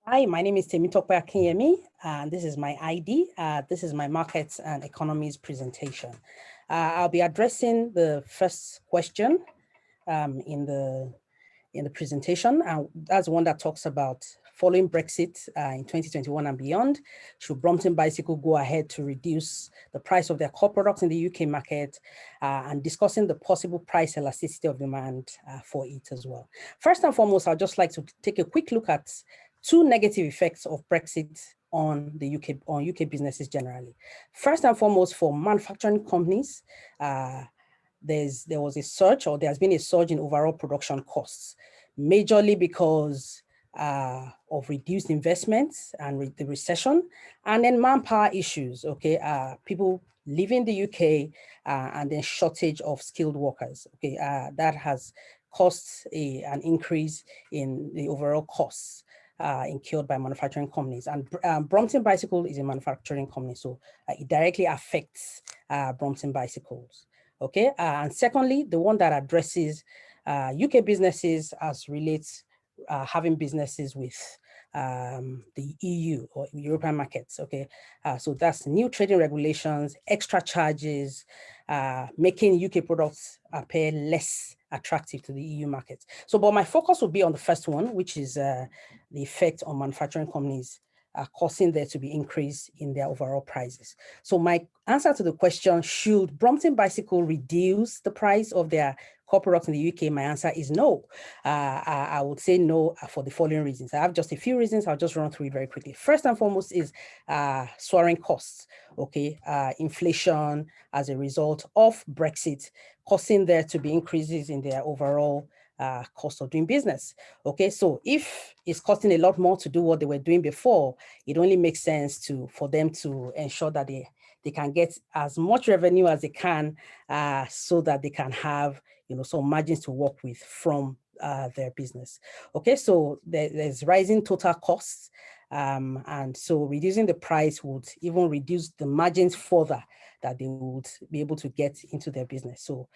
Hi, my name is Adeolu-Akinyemi, and this is my ID. This is my Markets and Economies presentation. I'll be addressing the first question in the presentation, and that's one that talks about following Brexit in 2021 and beyond. Should Brompton Bicycle go ahead to reduce the price of their core products in the UK market, and discussing the possible price elasticity of demand for it as well. First and foremost, I'd just like to take a quick look at two negative effects of Brexit on the UK businesses generally. First and foremost, for manufacturing companies, there was a surge, or there has been a surge in overall production costs, majorly because of reduced investments and the recession, and then manpower issues. Okay, people leaving the UK and then shortage of skilled workers. Okay, that has caused an increase in the overall costs incurred by manufacturing companies. And Brompton Bicycle is a manufacturing company, so it directly affects Brompton Bicycles. Okay, and secondly, the one that addresses UK businesses as relates having businesses with the EU or European markets. Okay, so that's new trading regulations, extra charges, making UK products appear less attractive to the EU market. So, but my focus will be on the first one, which is the effect on manufacturing companies causing there to be increase in their overall prices. So my answer to the question, should Brompton Bicycle reduce the price of their core products in the UK? My answer is no. I would say no for the following reasons. I have just a few reasons. I'll just run through it very quickly. First and foremost is soaring costs. Okay, inflation as a result of Brexit, causing there to be increases in their overall cost of doing business. Okay, so if it's costing a lot more to do what they were doing before, it only makes sense for them to ensure that they can get as much revenue as they can, so that they can have some margins to work with from their business. Okay, so there's rising total costs, and so reducing the price would even reduce the margins further that they would be able to get into their business. So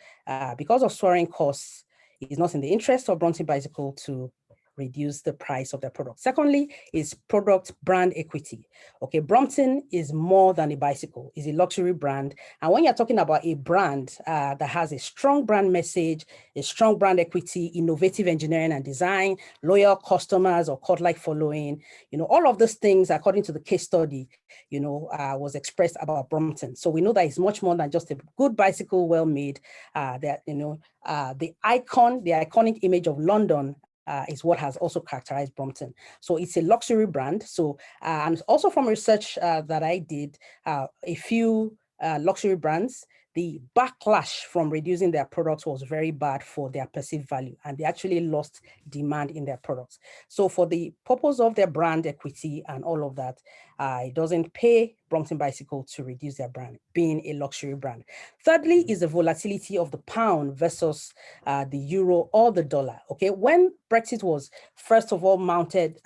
because of soaring costs, it's not in the interest of Brompton Bicycle to reduce the price of their product. Secondly, is product brand equity. Okay, Brompton is more than a bicycle, it's a luxury brand. And when you're talking about a brand that has a strong brand message, a strong brand equity, innovative engineering and design, loyal customers or cult-like following, all of those things, according to the case study, was expressed about Brompton. So we know that it's much more than just a good bicycle, well made. That the iconic image of London is what has also characterized Brompton. So it's a luxury brand. So, and also from research that I did, a few luxury brands, the backlash from reducing their products was very bad for their perceived value, and they actually lost demand in their products. So for the purpose of their brand equity and all of that, it doesn't pay Brompton Bicycle to reduce their brand, being a luxury brand. Thirdly is the volatility of the pound versus the euro or the dollar. Okay, when Brexit was first of all mounted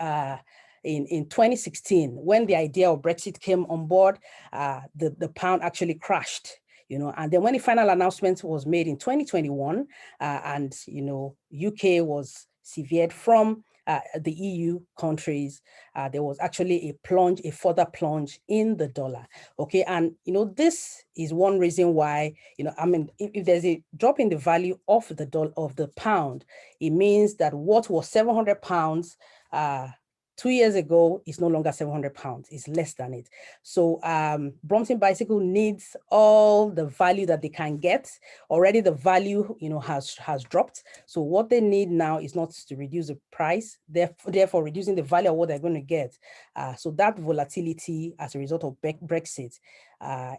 in 2016, when the idea of Brexit came on board, the pound actually crashed. And then when the final announcement was made in 2021, and UK was severed from the EU countries, there was actually a further plunge in the dollar. Okay, and this is one reason why if there's a drop in the value of the pound, it means that what was £700 2 years ago is no longer £700, it's less than it. So Brompton Bicycle needs all the value that they can get. Already the value has dropped. So what they need now is not to reduce the price, therefore reducing the value of what they're going to get. So that volatility as a result of Brexit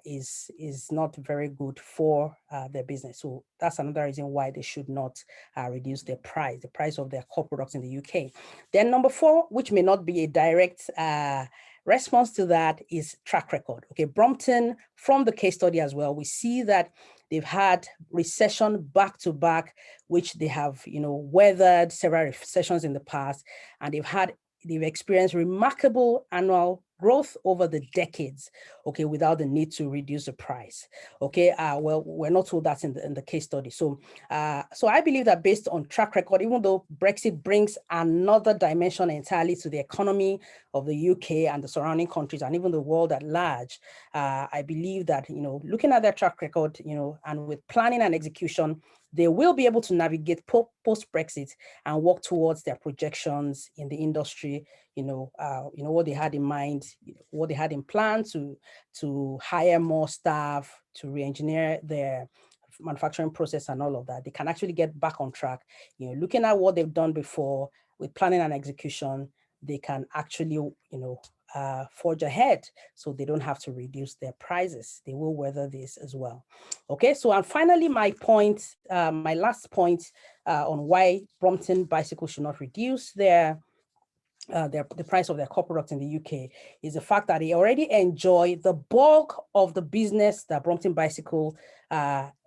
is not very good for their business. So that's another reason why they should not reduce the price of their core products in the UK. Then number 4, which may not be a direct response to that, is track record. Okay, Brompton, from the case study as well, we see that they've had recession back to back, which they have weathered several recessions in the past, and they've had they've experienced remarkable annual growth over the decades, okay, without the need to reduce the price. Okay, well, we're not told that in the case study. So I believe that based on track record, even though Brexit brings another dimension entirely to the economy of the UK and the surrounding countries and even the world at large, I believe that, looking at their track record, and with planning and execution, they will be able to navigate post-Brexit and work towards their projections in the industry, what they had in mind, what they had in plan to hire more staff, to re-engineer their manufacturing process and all of that. They can actually get back on track. Looking at what they've done before with planning and execution, they can actually, forge ahead, so they don't have to reduce their prices. They will weather this as well. Okay, so and finally, my last point on why Brompton Bicycle should not reduce the price of their core products in the UK is the fact that they already enjoy the bulk of the business that Brompton Bicycle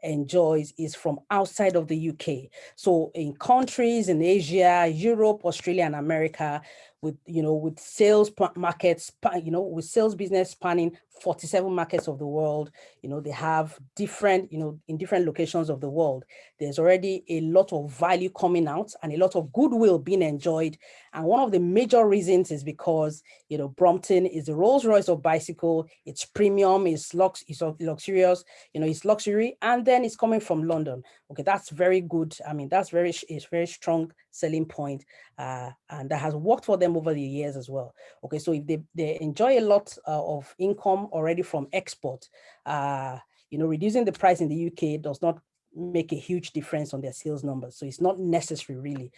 enjoys is from outside of the UK. So in countries in Asia, Europe, Australia, and America, with sales markets, with sales business spanning 47 markets of the world, they have different, in different locations of the world, there's already a lot of value coming out and a lot of goodwill being enjoyed. And one of the major reasons is because, Brompton is the Rolls Royce of bicycle. It's premium, it's luxurious, it's luxury, and then it's coming from London. Okay, that's very good. I mean, it's very strong selling point, and that has worked for them over the years as well. Okay, so if they enjoy a lot of income already from export, reducing the price in the UK does not make a huge difference on their sales numbers. So it's not necessary really.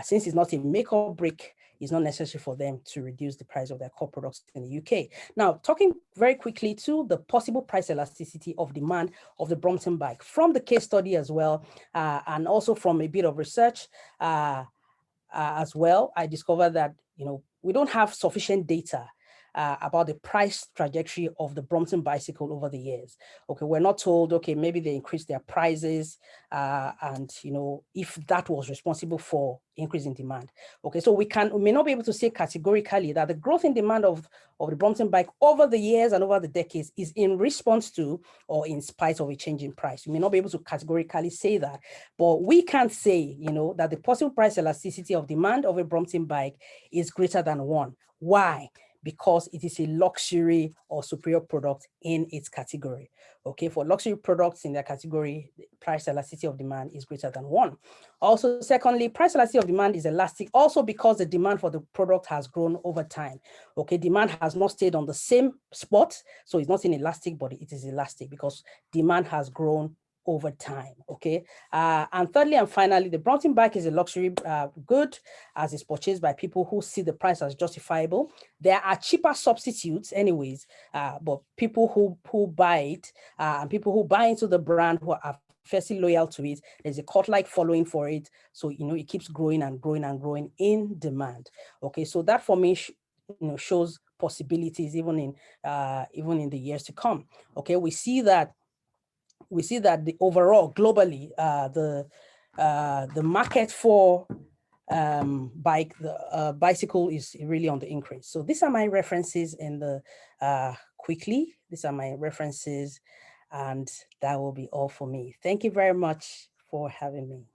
Since it's not a make or break, it's not necessary for them to reduce the price of their core products in the UK. Now, talking very quickly to the possible price elasticity of demand of the Brompton bike from the case study as well, and also from a bit of research as well, I discovered that, we don't have sufficient data about the price trajectory of the Brompton bicycle over the years. Okay, we're not told, okay, maybe they increased their prices and, if that was responsible for increase in demand. Okay, so we may not be able to say categorically that the growth in demand of the Brompton bike over the years and over the decades is in response to or in spite of a change in price. We may not be able to categorically say that, but we can say, that the possible price elasticity of demand of a Brompton bike is greater than 1. Why? Because it is a luxury or superior product in its category. Okay, for luxury products in their category, the price elasticity of demand is greater than 1. Also, secondly, price elasticity of demand is elastic also because the demand for the product has grown over time. Okay, demand has not stayed on the same spot, so it's not inelastic, but it is elastic because demand has grown over time. Okay, and thirdly and finally, the Brompton bike is a luxury good as it's purchased by people who see the price as justifiable. There are cheaper substitutes anyways, but people who buy it and people who buy into the brand who are fiercely loyal to it, there's a cult-like following for it. So, it keeps growing and growing and growing in demand. Okay, so that for me, shows possibilities even in the years to come. Okay, we see that the overall globally, the market for bicycle is really on the increase. So these are my references in the quickly. These are my references, and that will be all for me. Thank you very much for having me.